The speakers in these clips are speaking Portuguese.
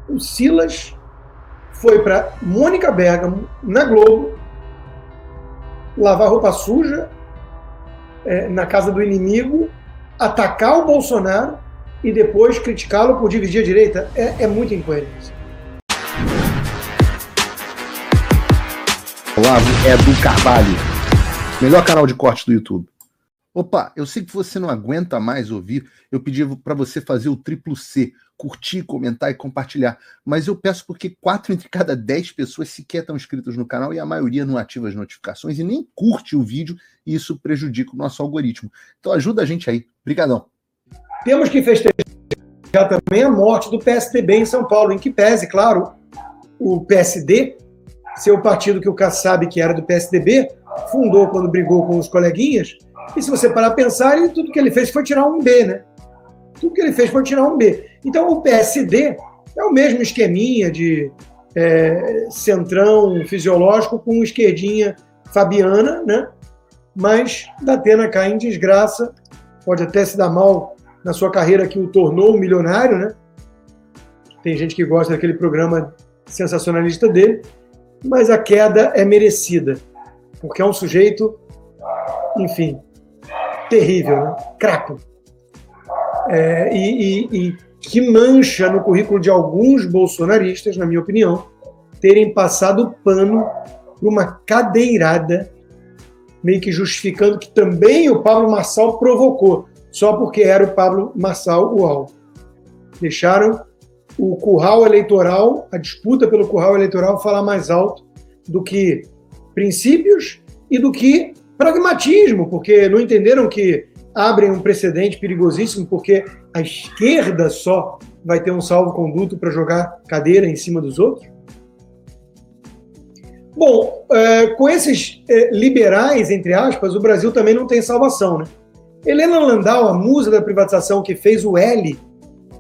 O Silas foi para Mônica Bergamo, na Globo, lavar roupa suja na casa do inimigo, atacar o Bolsonaro e depois criticá-lo por dividir a direita. É muita incoerência. Olavo é do Carvalho, melhor canal de corte do YouTube. Opa, eu sei que você não aguenta mais ouvir, eu pedi para você fazer o triplo C, curtir, comentar e compartilhar, mas eu peço porque 4 entre cada 10 pessoas sequer estão inscritas no canal e a maioria não ativa as notificações e nem curte o vídeo e isso prejudica o nosso algoritmo. Então ajuda a gente aí. Obrigadão. Temos que festejar também a morte do PSDB em São Paulo, em que pese, claro, o PSD, seu partido que o Kassab, que era do PSDB, fundou quando brigou com os coleguinhas. E se você parar a pensar, tudo que ele fez foi tirar um B, né? Tudo que ele fez foi tirar um B. Então, o PSD é o mesmo esqueminha de centrão fisiológico com esquerdinha fabiana, né? Mas Datena cai em desgraça, pode até se dar mal na sua carreira que o tornou um milionário, né? Tem gente que gosta daquele programa sensacionalista dele, mas a queda é merecida, porque é um sujeito, enfim, terrível, né? Crapo. E que mancha no currículo de alguns bolsonaristas, na minha opinião, terem passado pano por uma cadeirada, meio que justificando que também o Pablo Marçal provocou, só porque era o Pablo Marçal o alvo. Deixaram o curral eleitoral, a disputa pelo curral eleitoral, falar mais alto do que princípios e do que pragmatismo, porque não entenderam que abrem um precedente perigosíssimo, porque a esquerda só vai ter um salvo-conduto para jogar cadeira em cima dos outros? Bom, com esses liberais, entre aspas, o Brasil também não tem salvação, né? Helena Landau, a musa da privatização que fez o L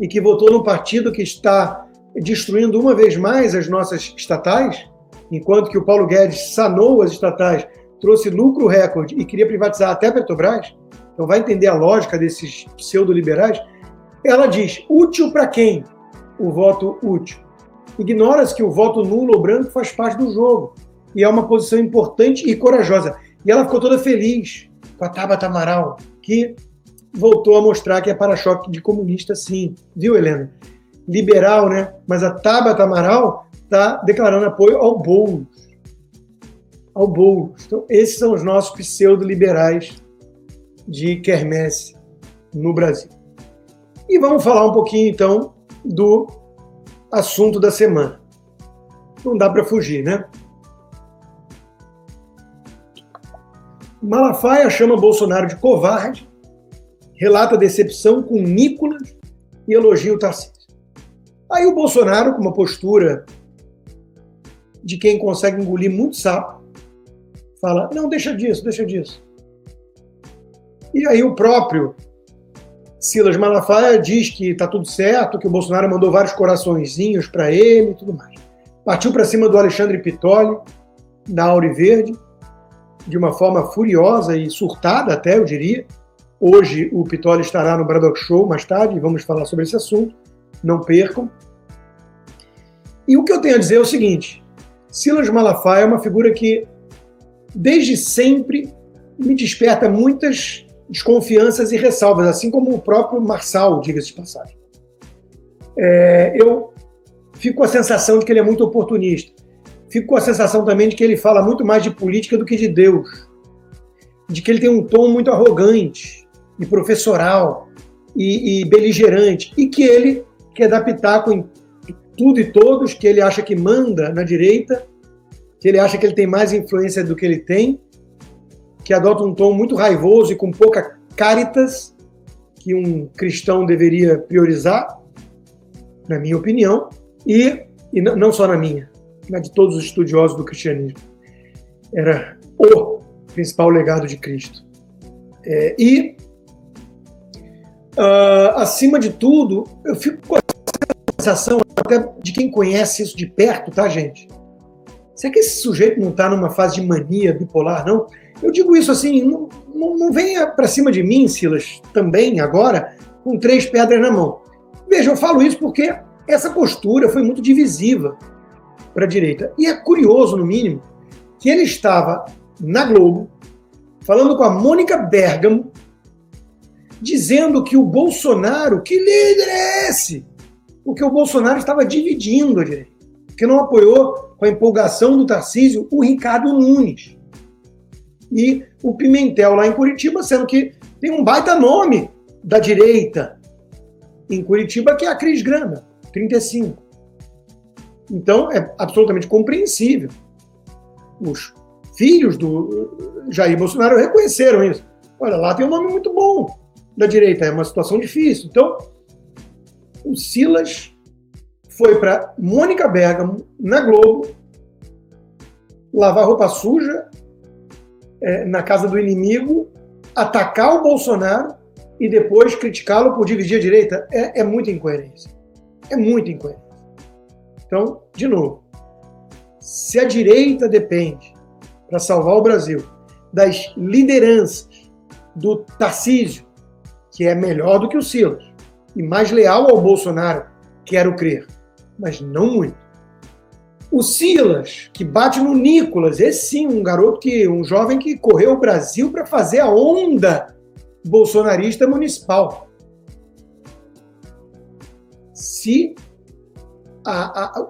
e que votou no partido que está destruindo uma vez mais as nossas estatais, enquanto que o Paulo Guedes sanou as estatais, trouxe lucro recorde e queria privatizar até a Petrobras, então vai entender a lógica desses pseudo-liberais, ela diz, útil para quem? O voto útil. Ignora-se que o voto nulo ou branco faz parte do jogo, e é uma posição importante e corajosa. E ela ficou toda feliz com a Tabata Amaral, que voltou a mostrar que é para-choque de comunista, sim. Viu, Helena? Liberal, né? Mas a Tabata Amaral está declarando apoio ao Boulos. Ao Boulos. Então, esses são os nossos pseudo-liberais de quermesse no Brasil. E vamos falar um pouquinho, então, do assunto da semana. Não dá para fugir, né? Malafaia chama Bolsonaro de covarde, relata decepção com Nicolas e elogia o Tarcísio. Aí o Bolsonaro, com uma postura de quem consegue engolir muito sapo, fala, não, deixa disso, deixa disso. E aí o próprio Silas Malafaia diz que está tudo certo, que o Bolsonaro mandou vários coraçõezinhos para ele e tudo mais. Partiu para cima do Alexandre Pitolli, da Auriverde, de uma forma furiosa e surtada até, eu diria. Hoje o Pitolli estará no Braddock Show mais tarde, e vamos falar sobre esse assunto, não percam. E o que eu tenho a dizer é o seguinte, Silas Malafaia é uma figura que, desde sempre, me desperta muitas desconfianças e ressalvas, assim como o próprio Marçal, diga-se de passagem. Eu fico com a sensação de que ele é muito oportunista. Fico com a sensação também de que ele fala muito mais de política do que de Deus. De que ele tem um tom muito arrogante e professoral e beligerante. E que ele quer dar pitaco em tudo e todos, que ele acha que manda na direita, que ele acha que ele tem mais influência do que ele tem, que adota um tom muito raivoso e com pouca caritas, que um cristão deveria priorizar, na minha opinião, e não só na minha, na de todos os estudiosos do cristianismo. Era o principal legado de Cristo. Acima de tudo, eu fico com a sensação, até de quem conhece isso de perto, tá, gente? Será que esse sujeito não está numa fase de mania bipolar, não? Eu digo isso assim, não venha para cima de mim, Silas, também agora, com 3 pedras na mão. Veja, eu falo isso porque essa postura foi muito divisiva para a direita. E é curioso, no mínimo, que ele estava na Globo, falando com a Mônica Bergamo, dizendo que o Bolsonaro, que líder é esse? Porque o Bolsonaro estava dividindo a direita, que não apoiou com a empolgação do Tarcísio o Ricardo Nunes. E o Pimentel lá em Curitiba, sendo que tem um baita nome da direita em Curitiba, que é a Cris Grama, 35. Então, é absolutamente compreensível. Os filhos do Jair Bolsonaro reconheceram isso. Olha, lá tem um nome muito bom da direita, é uma situação difícil. Então, o Silas foi para Mônica Bergamo, na Globo, lavar roupa suja na casa do inimigo, atacar o Bolsonaro e depois criticá-lo por dividir a direita. É muita incoerência. É muita incoerência. Então, de novo, se a direita depende, para salvar o Brasil, das lideranças do Tarcísio, que é melhor do que o Silas, e mais leal ao Bolsonaro, quero crer, mas não muito. O Silas, que bate no Nicolas, esse sim, um jovem que correu o Brasil para fazer a onda bolsonarista municipal. Se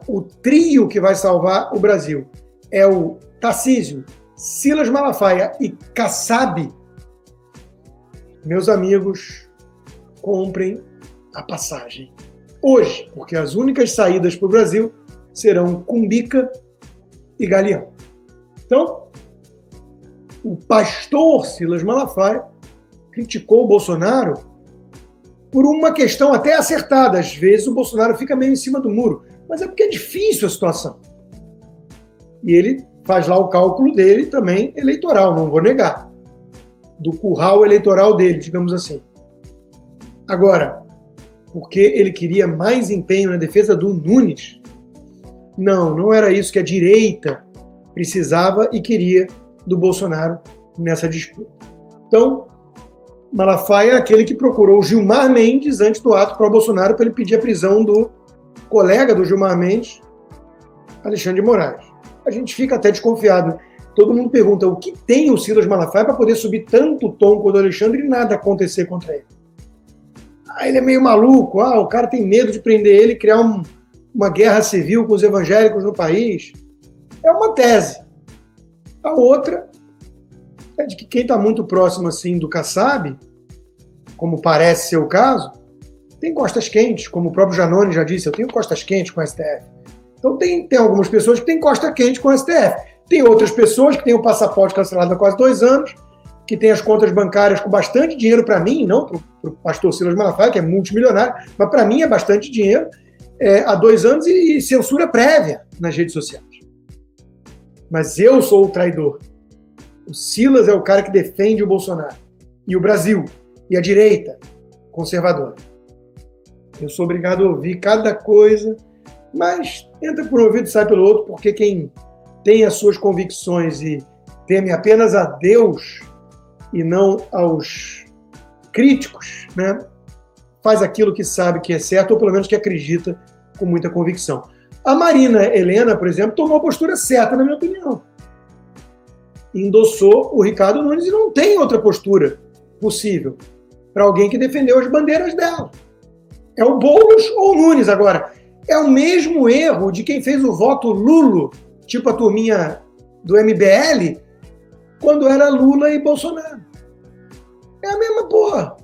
o trio que vai salvar o Brasil é o Tarcísio, Silas Malafaia e Kassab, meus amigos, comprem a passagem hoje, porque as únicas saídas para o Brasil serão Cumbica e Galeão. Então, o pastor Silas Malafaia criticou o Bolsonaro por uma questão até acertada. Às vezes o Bolsonaro fica meio em cima do muro, mas é porque é difícil a situação. E ele faz lá o cálculo dele também eleitoral, não vou negar. Do curral eleitoral dele, digamos assim. Agora, porque ele queria mais empenho na defesa do Nunes? Não era isso que a direita precisava e queria do Bolsonaro nessa disputa. Então, Malafaia é aquele que procurou Gilmar Mendes antes do ato pró-Bolsonaro para ele pedir a prisão do colega do Gilmar Mendes, Alexandre de Moraes. A gente fica até desconfiado. Todo mundo pergunta o que tem o Silas Malafaia para poder subir tanto o tom quanto o Alexandre e nada acontecer contra ele. Ele é meio maluco, o cara tem medo de prender ele e criar uma guerra civil com os evangélicos no país. É uma tese. A outra é de que quem está muito próximo assim do Kassab, como parece ser o caso, tem costas quentes, como o próprio Janone já disse, eu tenho costas quentes com o STF. Então tem algumas pessoas que têm costa quente com o STF. Tem outras pessoas que têm o passaporte cancelado há quase 2 anos, que têm as contas bancárias com bastante dinheiro para mim, não para o pastor Silas Malafaia, que é multimilionário, mas para mim é bastante dinheiro, há 2 anos e censura prévia nas redes sociais. Mas eu sou o traidor. O Silas é o cara que defende o Bolsonaro. E o Brasil. E a direita conservadora. Eu sou obrigado a ouvir cada coisa, mas entra por um ouvido e sai pelo outro, porque quem tem as suas convicções e teme apenas a Deus e não aos críticos, né, faz aquilo que sabe que é certo, ou pelo menos que acredita com muita convicção. A Marina Helena, por exemplo, tomou a postura certa, na minha opinião. Endossou o Ricardo Nunes e não tem outra postura possível para alguém que defendeu as bandeiras dela. É o Boulos ou o Nunes agora. É o mesmo erro de quem fez o voto Lulo, tipo a turminha do MBL, quando era Lula e Bolsonaro. É a mesma porra.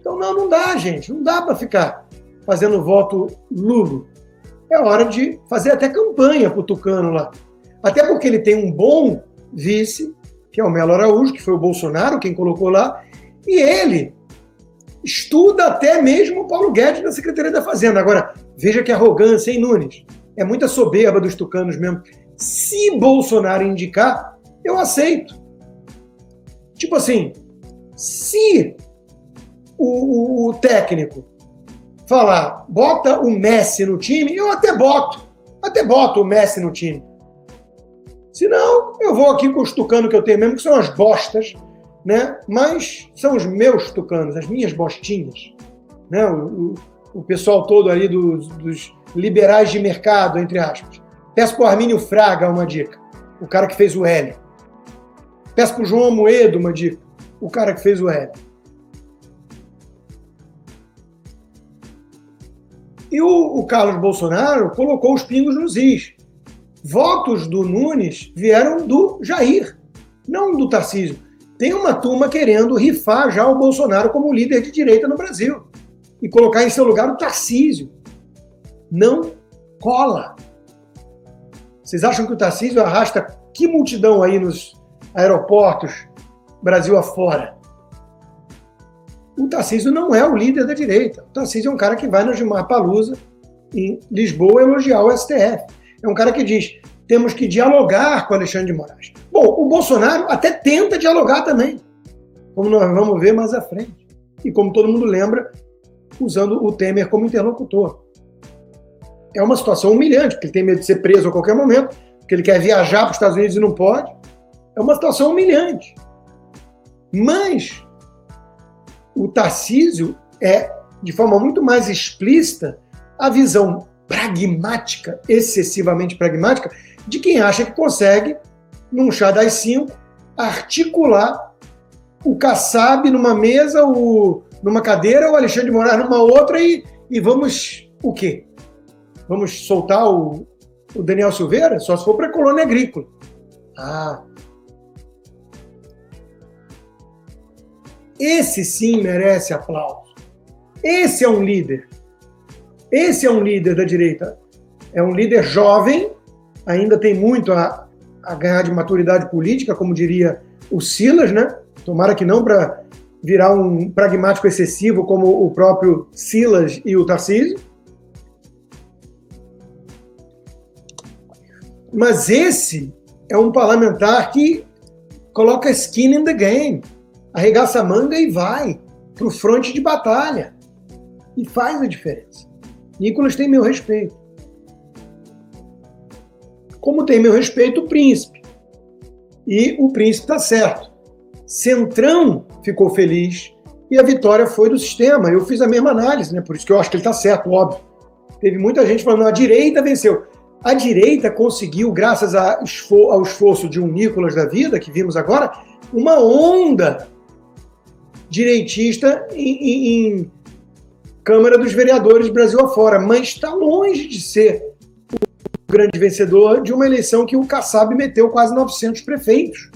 Então não dá, gente. Não dá para ficar fazendo voto Lulo. É hora de fazer até campanha pro Tucano lá. Até porque ele tem um bom vice, que é o Melo Araújo, que foi o Bolsonaro quem colocou lá, e ele estuda até mesmo o Paulo Guedes na Secretaria da Fazenda. Agora, veja que arrogância, hein, Nunes? É muita soberba dos tucanos mesmo. Se Bolsonaro indicar, eu aceito. Tipo assim, se o técnico falar, bota o Messi no time, eu até boto o Messi no time. Se não, eu vou aqui com os tucanos que eu tenho mesmo, que são as bostas, né? Mas são os meus tucanos, as minhas bostinhas. Né? O o pessoal todo ali dos liberais de mercado, entre aspas. Peço para o Armínio Fraga uma dica, o cara que fez o L. Peço para o João Amoedo uma dica, o cara que fez o L. E o Carlos Bolsonaro colocou os pingos nos is. Votos do Nunes vieram do Jair, não do Tarcísio. Tem uma turma querendo rifar já o Bolsonaro como líder de direita no Brasil e colocar em seu lugar o Tarcísio. Não cola. Vocês acham que o Tarcísio arrasta que multidão aí nos aeroportos Brasil afora? O Tarcísio não é o líder da direita. O Tarcísio é um cara que vai na Gilmar Palusa, em Lisboa, elogiar o STF. É um cara que diz, temos que dialogar com Alexandre de Moraes. Bom, o Bolsonaro até tenta dialogar também, como nós vamos ver mais à frente. E como todo mundo lembra, usando o Temer como interlocutor. É uma situação humilhante, porque ele tem medo de ser preso a qualquer momento, porque ele quer viajar para os Estados Unidos e não pode. É uma situação humilhante. Mas o Tarcísio é, de forma muito mais explícita, a visão pragmática, excessivamente pragmática, de quem acha que consegue, num chá das 5, articular o Kassab numa mesa, numa cadeira, o Alexandre de Moraes numa outra e vamos o quê? Vamos soltar o Daniel Silveira? Só se for para a colônia agrícola. Esse sim merece aplauso. Esse é um líder. Esse é um líder da direita. É um líder jovem, ainda tem muito a ganhar de maturidade política, como diria o Silas, né? Tomara que não para virar um pragmático excessivo como o próprio Silas e o Tarcísio. Mas esse é um parlamentar que coloca skin in the game, arregaça a manga e vai para o fronte de batalha. E faz a diferença. Nicolas tem meu respeito. Como tem meu respeito o Príncipe. E o Príncipe está certo. Centrão ficou feliz e a vitória foi do sistema. Eu fiz a mesma análise, né? Por isso que eu acho que ele está certo, óbvio. Teve muita gente falando, a direita venceu. A direita conseguiu, graças ao esforço de um Nicolas da vida, que vimos agora, uma onda direitista em Câmara dos Vereadores Brasil afora, mas está longe de ser o grande vencedor de uma eleição que o Kassab meteu quase 900 prefeitos.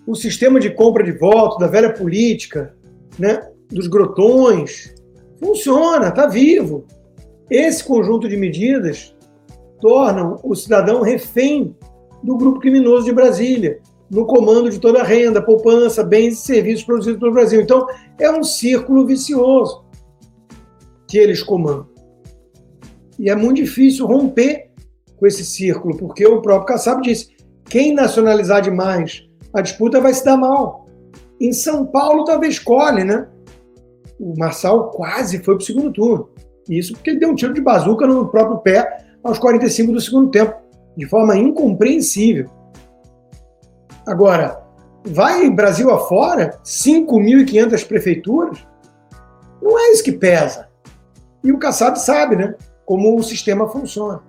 O sistema de compra de voto, da velha política, né, dos grotões, funciona, está vivo. Esse conjunto de medidas tornam o cidadão refém do grupo criminoso de Brasília, no comando de toda a renda, poupança, bens e serviços produzidos pelo Brasil. Então, é um círculo vicioso que eles comandam. E é muito difícil romper com esse círculo, porque o próprio Kassab disse, quem nacionalizar demais, a disputa vai se dar mal. Em São Paulo, talvez colhe, né? O Marçal quase foi para o segundo turno. Isso porque ele deu um tiro de bazuca no próprio pé aos 45 do segundo tempo, de forma incompreensível. Agora, vai Brasil afora, 5.500 prefeituras, não é isso que pesa. E o Kassab sabe, né, como o sistema funciona.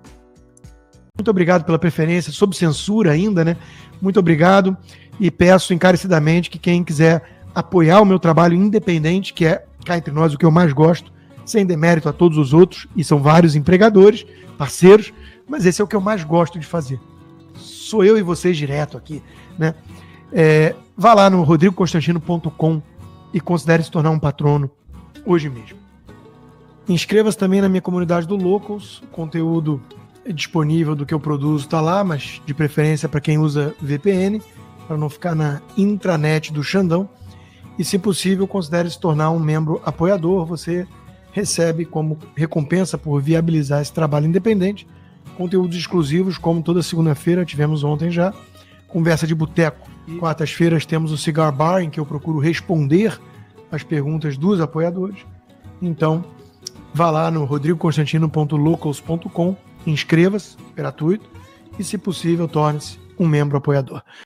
Muito obrigado pela preferência, sob censura ainda, né? Muito obrigado e peço encarecidamente que quem quiser apoiar o meu trabalho independente, que é, cá entre nós, o que eu mais gosto, sem demérito a todos os outros, e são vários empregadores, parceiros, mas esse é o que eu mais gosto de fazer. Sou eu e vocês direto aqui, né? Vá lá no rodrigoconstantino.com e considere se tornar um patrono hoje mesmo. Inscreva-se também na minha comunidade do Locals, o conteúdo disponível do que eu produzo está lá, mas de preferência para quem usa VPN, para não ficar na intranet do Xandão. E se possível, considere se tornar um membro apoiador. Você recebe como recompensa por viabilizar esse trabalho independente conteúdos exclusivos, como toda segunda-feira, tivemos ontem já, conversa de boteco. Quartas-feiras temos o Cigar Bar, em que eu procuro responder as perguntas dos apoiadores. Então, vá lá no rodrigoconstantino.locals.com, inscreva-se, gratuito, e se possível, torne-se um membro apoiador.